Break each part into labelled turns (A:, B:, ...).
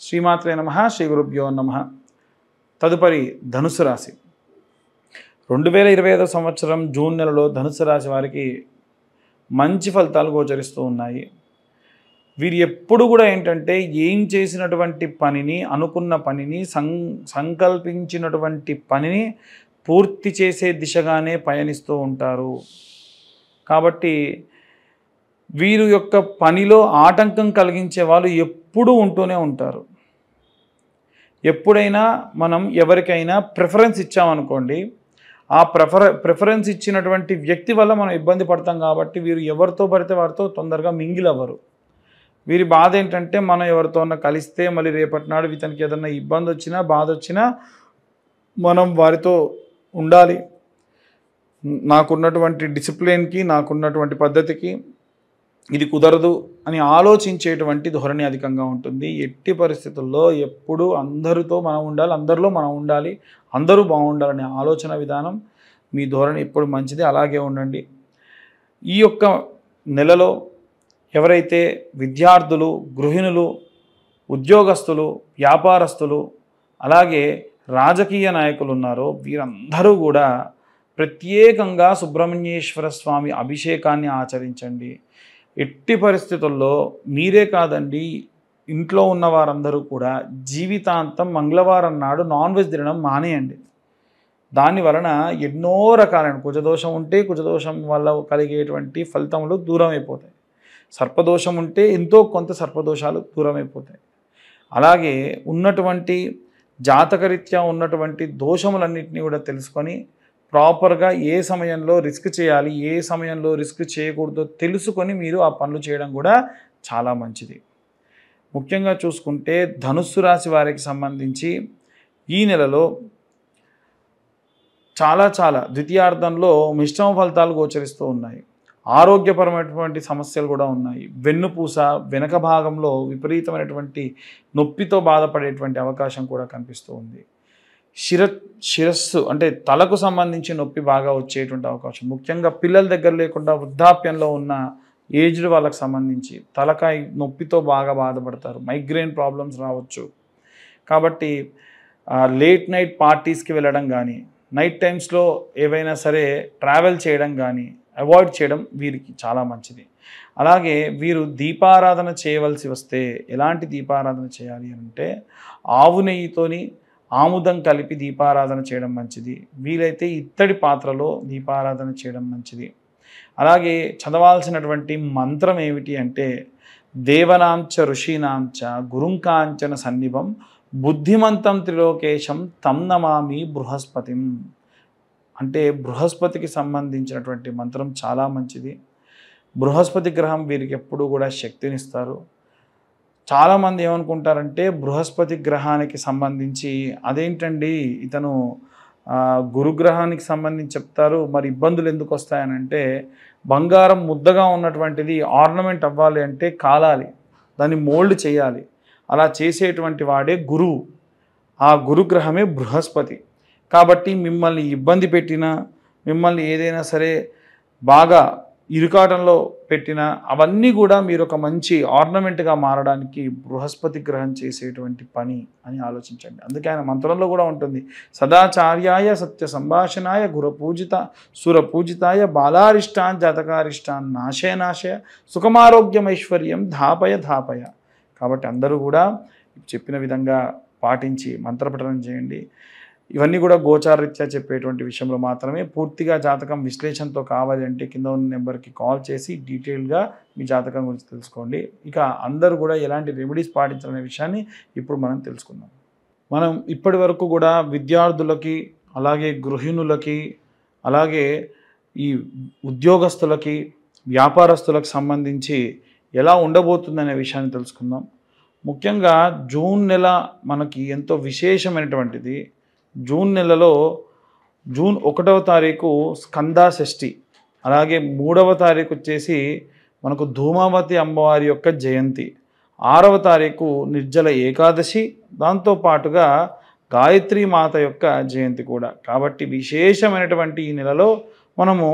A: శ్రీమాత్రే నమః, శ్రీ గురుభ్యో నమః. తదుపరి ధనుసు రాశి. 2025 సంవత్సరం జూన్ నెలలో ధనుసు రాశి వారికి మంచి ఫలితాలు గోచరిస్తూ ఉన్నాయి. వీరు ఎప్పుడు కూడా ఏంటంటే ఏం చేసినటువంటి పనిని, అనుకున్న పనిని, సంకల్పించినటువంటి పనిని పూర్తి చేసే దిశగానే పయనిస్తూ ఉంటారు. కాబట్టి వీరు యొక్క పనిలో ఆటంకం కలిగించే వాళ్ళు ఎప్పుడూ ఉంటూనే ఉంటారు. ఎప్పుడైనా మనం ఎవరికైనా ప్రిఫరెన్స్ ఇచ్చామనుకోండి, ఆ ప్రిఫరెన్స్ ఇచ్చినటువంటి వ్యక్తి వల్ల మనం ఇబ్బంది పడతాం. కాబట్టి వీరు ఎవరితో పడితే వారితో తొందరగా మింగిల్ అవ్వరు. వీరి బాధ ఏంటంటే మనం ఎవరితోన్నా కలిస్తే మళ్ళీ రేపటి నాడు ఇతనికి ఏదన్నా ఇబ్బంది వచ్చినా, బాధ వచ్చినా మనం వారితో ఉండాలి. నాకున్నటువంటి డిసిప్లిన్కి, నాకున్నటువంటి పద్ధతికి ఇది కుదరదు అని ఆలోచించేటువంటి ధోరణి అధికంగా ఉంటుంది. ఎట్టి పరిస్థితుల్లో ఎప్పుడు అందరితో మనం ఉండాలి, అందరిలో మనం ఉండాలి, అందరూ బాగుండాలనే ఆలోచన విధానం మీ ధోరణి ఎప్పుడు మంచిది. అలాగే ఉండండి. ఈ యొక్క నెలలో ఎవరైతే విద్యార్థులు, గృహిణులు, ఉద్యోగస్తులు, వ్యాపారస్తులు, అలాగే రాజకీయ నాయకులు ఉన్నారో వీరందరూ కూడా ప్రత్యేకంగా సుబ్రహ్మణ్యేశ్వర స్వామి అభిషేకాన్ని ఆచరించండి. ఎట్టి పరిస్థితుల్లో మీరే కాదండి, ఇంట్లో ఉన్న వారందరూ కూడా జీవితాంతం మంగళవారం నాడు నాన్ వెజ్ తినడం మానేయండి. దాని వలన ఎన్నో రకాలైన కుజదోషం ఉంటే కుజదోషం వల్ల కలిగేటువంటి ఫలితములు దూరం అయిపోతాయి. సర్పదోషం ఉంటే ఎంతో కొంత సర్పదోషాలు దూరం అయిపోతాయి. అలాగే ఉన్నటువంటి జాతకరీత్యా ఉన్నటువంటి దోషములన్నింటినీ కూడా తెలుసుకొని ప్రాపర్గా ఏ సమయంలో రిస్క్ చేయాలి, ఏ సమయంలో రిస్క్ చేయకూడదో తెలుసుకొని మీరు ఆ పనులు చేయడం కూడా చాలా మంచిది. ముఖ్యంగా చూసుకుంటే ధనుస్సు రాశి వారికి సంబంధించి ఈ నెలలో చాలా ద్వితీయార్థంలో మిశ్రమ ఫలితాలు గోచరిస్తూ ఉన్నాయి. ఆరోగ్యపరమైనటువంటి సమస్యలు కూడా ఉన్నాయి. వెన్నుపూస వెనక భాగంలో విపరీతమైనటువంటి నొప్పితో బాధపడేటువంటి అవకాశం కూడా కనిపిస్తూ ఉంది. శిరస్సు అంటే తలకు సంబంధించి నొప్పి బాగా వచ్చేటువంటి అవకాశం, ముఖ్యంగా పిల్లల దగ్గర లేకుండా వృద్ధాప్యంలో ఉన్న ఏజ్డ్ వాళ్ళకి సంబంధించి తలకాయ నొప్పితో బాగా బాధపడతారు. మైగ్రేన్ ప్రాబ్లమ్స్ రావచ్చు. కాబట్టి లేట్ నైట్ పార్టీస్కి వెళ్ళడం కానీ, నైట్ టైమ్స్లో ఏవైనా సరే ట్రావెల్ చేయడం కానీ అవాయిడ్ చేయడం వీరికి చాలా మంచిది. అలాగే వీరు దీపారాధన చేయవలసి వస్తే ఎలాంటి దీపారాధన చేయాలి అంటే ఆవు నెయ్యితోని ఆముదం కలిపి దీపారాధన చేయడం మంచిది. వీలైతే ఇత్తడి పాత్రలో దీపారాధన చేయడం మంచిది. అలాగే చదవాల్సినటువంటి మంత్రం ఏమిటి అంటే దేవనాంచ ఋషీనాంచ గురుంకాంచన సన్నిభం బుద్ధిమంతం త్రిలోకేశం తం నమామి బృహస్పతిం. అంటే బృహస్పతికి సంబంధించినటువంటి మంత్రం చాలా మంచిది. బృహస్పతి గ్రహం వీరికి ఎప్పుడూ కూడా శక్తినిస్తారు. చాలామంది ఏమనుకుంటారంటే బృహస్పతి గ్రహానికి సంబంధించి అదేంటండి ఇతను గురుగ్రహానికి సంబంధించి చెప్తారు, మరి ఇబ్బందులు ఎందుకు వస్తాయనంటే బంగారం ముద్దగా ఉన్నటువంటిది ఆర్నమెంట్ అవ్వాలి అంటే కాలాలి, దాన్ని మోల్డ్ చేయాలి. అలా చేసేటువంటి వాడే గురువు. ఆ గురుగ్రహమే బృహస్పతి. కాబట్టి మిమ్మల్ని ఇబ్బంది పెట్టినా, మిమ్మల్ని ఏదైనా సరే బాగా ఇరుకాటంలో పెట్టిన అవన్నీ కూడా మీరు ఒక మంచి ఆర్నమెంట్గా మారడానికి బృహస్పతి గ్రహం చేసేటువంటి పని అని ఆలోచించండి. అందుకే ఆయన మంత్రంలో కూడా ఉంటుంది, సదాచార్యాయ సత్య సంభాషణాయ సురపూజితాయ బాలారిష్టాన్ జాతకారిష్టాన్ నాశయ సుఖమారోగ్యమైశ్వర్యం ధాపయ. కాబట్టి అందరూ కూడా చెప్పిన విధంగా పాటించి మంత్రపఠనం చేయండి. ఇవన్నీ కూడా గోచారరీత్యా చెప్పేటువంటి విషయంలో మాత్రమే. పూర్తిగా జాతకం విశ్లేషణతో కావాలి అంటే కింద ఉన్న నెంబర్కి కాల్ చేసి డీటెయిల్గా మీ జాతకం గురించి తెలుసుకోండి. ఇక అందరూ కూడా ఎలాంటి రెమెడీస్ పాటించాలనే విషయాన్ని ఇప్పుడు మనం తెలుసుకుందాం. మనం ఇప్పటి వరకు కూడా విద్యార్థులకి, అలాగే గృహిణులకి, అలాగే ఈ ఉద్యోగస్తులకి, వ్యాపారస్తులకు సంబంధించి ఎలా ఉండబోతుందనే విషయాన్ని తెలుసుకుందాం. ముఖ్యంగా జూన్ నెల మనకి ఎంతో విశేషమైనటువంటిది. జూన్ నెలలో జూన్ 1వ తారీఖు స్కంద షష్ఠి, అలాగే 3వ తారీఖు వచ్చేసి మనకు ధూమావతి అమ్మవారి యొక్క జయంతి, 6వ తారీఖు నిర్జల ఏకాదశి, దాంతోపాటుగా గాయత్రి మాత యొక్క జయంతి కూడా. కాబట్టి విశేషమైనటువంటి ఈ నెలలో మనము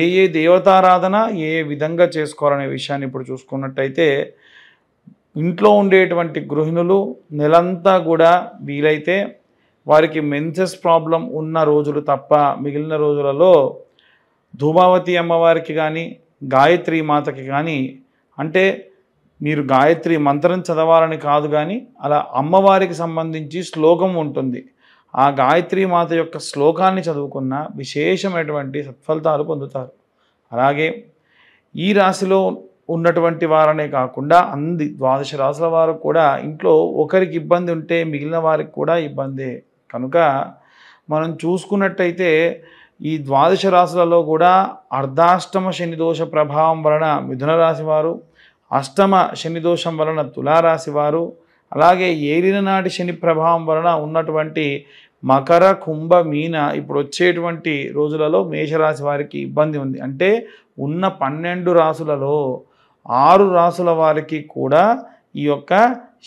A: ఏ దేవతారాధన ఏ విధంగా చేసుకోవాలనే విషయాన్ని ఇప్పుడు చూసుకున్నట్టయితే ఇంట్లో ఉండేటువంటి గృహిణులు నెలంతా కూడా వీలైతే వారికి మెన్సెస్ ప్రాబ్లం ఉన్న రోజులు తప్ప మిగిలిన రోజులలో ధూమావతి అమ్మవారికి కానీ గాయత్రి మాతకి కానీ, అంటే మీరు గాయత్రి మంత్రం చదవాలని కాదు కానీ అలా అమ్మవారికి సంబంధించి శ్లోకం ఉంటుంది, ఆ గాయత్రి మాత యొక్క శ్లోకాన్ని చదువుకున్న విశేషమైనటువంటి సత్ఫలితాలు పొందుతారు. అలాగే ఈ రాశిలో ఉన్నటువంటి వారనే కాకుండా ద్వాదశ రాశుల వారు కూడా ఇంట్లో ఒకరికి ఇబ్బంది ఉంటే మిగిలిన వారికి కూడా ఇబ్బందే. కనుక మనం చూసుకున్నట్టయితే ఈ ద్వాదశ రాశులలో కూడా అర్ధాష్టమ శని దోష ప్రభావం వలన మిథున రాశి వారు, అష్టమ శని దోషం వలన తులారాశి వారు, అలాగే ఏలిన నాటి శని ప్రభావం వలన ఉన్నటువంటి మకర కుంభ మీన ఇప్పుడు వచ్చేటువంటి రోజులలో మేషరాశి వారికి ఇబ్బంది ఉంది. అంటే ఉన్న 12 రాశులలో 6 రాశుల వారికి కూడా ఈ యొక్క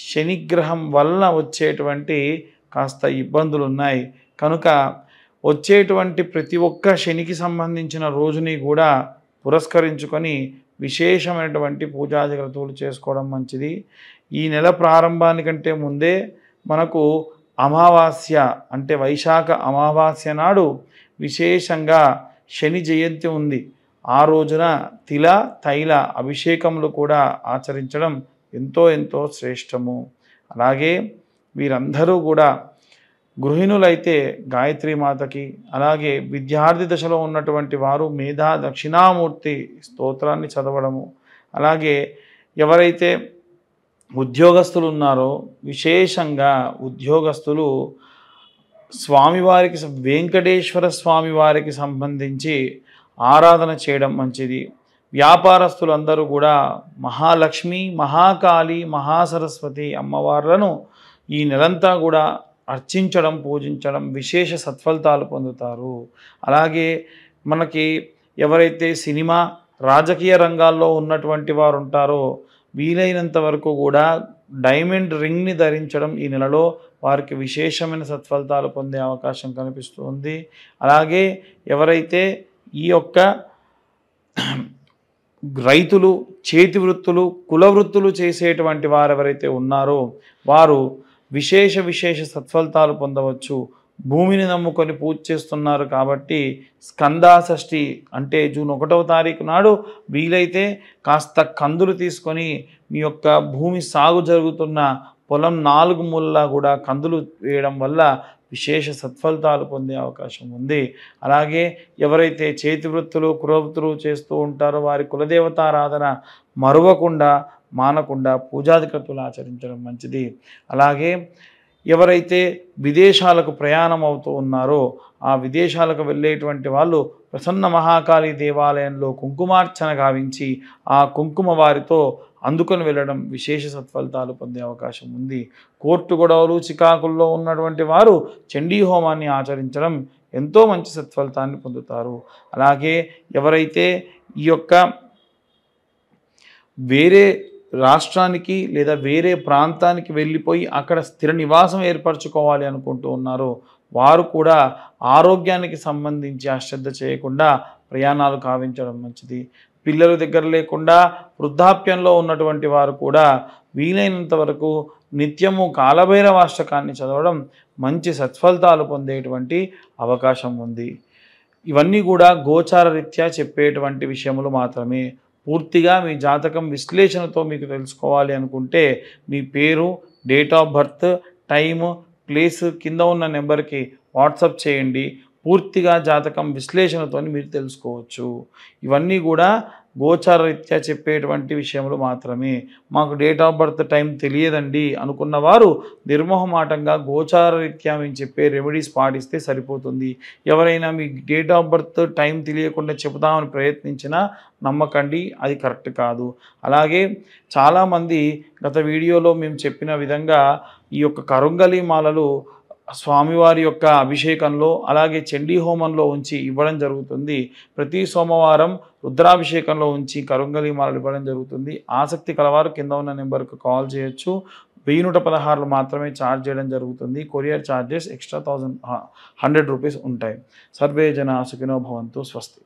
A: శనిగ్రహం వలన వచ్చేటువంటి కాస్త ఇబ్బందులు ఉన్నాయి. కనుక వచ్చేటువంటి ప్రతి ఒక్క శనికి సంబంధించిన రోజుని కూడా పురస్కరించుకొని విశేషమైనటువంటి పూజా జాగ్రత్తలు చేసుకోవడం మంచిది. ఈ నెల ప్రారంభానికంటే ముందే మనకు అమావాస్య అంటే వైశాఖ అమావాస్య నాడు విశేషంగా శని జయంతి ఉంది. ఆ రోజున తిల తైల అభిషేకములు కూడా ఆచరించడం ఎంతో శ్రేష్టము. అలాగే వీరందరూ కూడా గృహిణులైతే గాయత్రి మాతకి, అలాగే విద్యార్థి దశలో ఉన్నటువంటి వారు మేధా దక్షిణామూర్తి స్తోత్రాన్ని చదవడము, అలాగే ఎవరైతే ఉద్యోగస్తులు ఉన్నారో విశేషంగా ఉద్యోగస్తులు స్వామివారికి వెంకటేశ్వర స్వామివారికి సంబంధించి ఆరాధన చేయడం మంచిది. వ్యాపారస్తులందరూ కూడా మహాలక్ష్మి, మహాకాళి, మహాసరస్వతి అమ్మవార్లను ఈ నెలంతా కూడా అర్చించడం, పూజించడం విశేష సత్ఫలితాలు పొందుతారు. అలాగే మనకి ఎవరైతే సినిమా రాజకీయ రంగాల్లో ఉన్నటువంటి వారు ఉంటారో వీలైనంత వరకు కూడా డైమండ్ రింగ్ని ధరించడం ఈ నెలలో వారికి విశేషమైన సత్ఫలితాలు పొందే అవకాశం కనిపిస్తుంది. అలాగే ఎవరైతే ఈ యొక్క రైతులు, చేతి వృత్తులు, కుల వృత్తులు చేసేటువంటి వారు ఎవరైతే ఉన్నారో వారు విశేష సత్ఫలితాలు పొందవచ్చు. భూమిని నమ్ముకొని పూజ చేస్తున్నారు కాబట్టి స్కందాషష్ఠి అంటే జూన్ 1వ తారీఖు నాడు వీలైతే కాస్త కందులు తీసుకొని మీ యొక్క భూమి సాగు జరుగుతున్న పొలం 4 మూలలా కూడా కందులు వేయడం వల్ల విశేష సత్ఫలితాలు పొందే అవకాశం ఉంది. అలాగే ఎవరైతే చేతి వృత్తులు, కులవృత్తులు చేస్తూ ఉంటారో వారి కులదేవతారాధన మరువకుండా మానకుండా పూజాధికతులు ఆచరించడం మంచిది. అలాగే ఎవరైతే విదేశాలకు ప్రయాణం అవుతూ ఉన్నారో ఆ విదేశాలకు వెళ్ళేటువంటి వాళ్ళు ప్రసన్న మహాకాళి దేవాలయంలో కుంకుమార్చన గావించి ఆ కుంకుమ వారితో అందుకొని వెళ్ళడం విశేష సత్ఫలితాలు పొందే అవకాశం ఉంది. కోర్టు గొడవలు, చికాకుల్లో ఉన్నటువంటి వారు చండీ హోమాన్ని ఆచరించడం ఎంతో మంచి సత్ఫలితాన్ని పొందుతారు. అలాగే ఎవరైతే ఈ యొక్క వేరే రాష్ట్రానికి లేదా వేరే ప్రాంతానికి వెళ్ళిపోయి అక్కడ స్థిర నివాసం ఏర్పరచుకోవాలి అనుకుంటూ ఉన్నారో వారు కూడా ఆరోగ్యానికి సంబంధించి అశ్రద్ధ చేయకుండా ప్రయాణాలు కావించడం మంచిది. పిల్లలు దగ్గర లేకుండా వృద్ధాప్యంలో ఉన్నటువంటి వారు కూడా వీలైనంత వరకు నిత్యము కాలభైరవాష్టకాన్ని చదవడం మంచి సత్ఫలితాలు పొందేటువంటి అవకాశం ఉంది. ఇవన్నీ కూడా గోచార రీత్యా చెప్పేటువంటి విషయములు మాత్రమే. పూర్తిగా మీ జాతకం విశ్లేషణతో మీకు తెలుసుకోవాలి అనుకుంటే మీ పేరు, date of birth, time, place కింద ఉన్న నెంబర్కి వాట్సాప్ చేయండి. పూర్తిగా జాతకం విశ్లేషణతో మీరు తెలుసుకోవచ్చు. ఇవన్నీ కూడా గోచార రీత్యా చెప్పేటువంటి విషయములు మాత్రమే. మాకు డేట్ ఆఫ్ బర్త్ టైం తెలియదండి అనుకున్న వారు నిర్మోహమాటంగా గోచార రీత్యా మేము చెప్పే రెమెడీస్ పాటిస్తే సరిపోతుంది. ఎవరైనా మీ డేట్ ఆఫ్ బర్త్ టైం తెలియకుండా చెబుదామని ప్రయత్నించినా నమ్మకండి, అది కరెక్ట్ కాదు. అలాగే చాలామంది గత వీడియోలో మేము చెప్పిన విధంగా ఈ యొక్క కరుంగలి మాలలు స్వామివారి యొక్క అభిషేకంలో అలాగే చండీ హోమంలో ఉంచి ఇవ్వడం జరుగుతుంది. ప్రతి సోమవారం రుద్రాభిషేకంలో ఉంచి కరుంగలి మాలలు ఇవ్వడం జరుగుతుంది. ఆసక్తి కలవారు కింద ఉన్న నెంబర్కు కాల్ చేయొచ్చు. 1116 మాత్రమే ఛార్జ్ చేయడం జరుగుతుంది. కొరియర్ ఛార్జెస్ ఎక్స్ట్రా 100 రూపీస్ ఉంటాయి. సర్వే జనా సుఖినో భవంతు. స్వస్తి.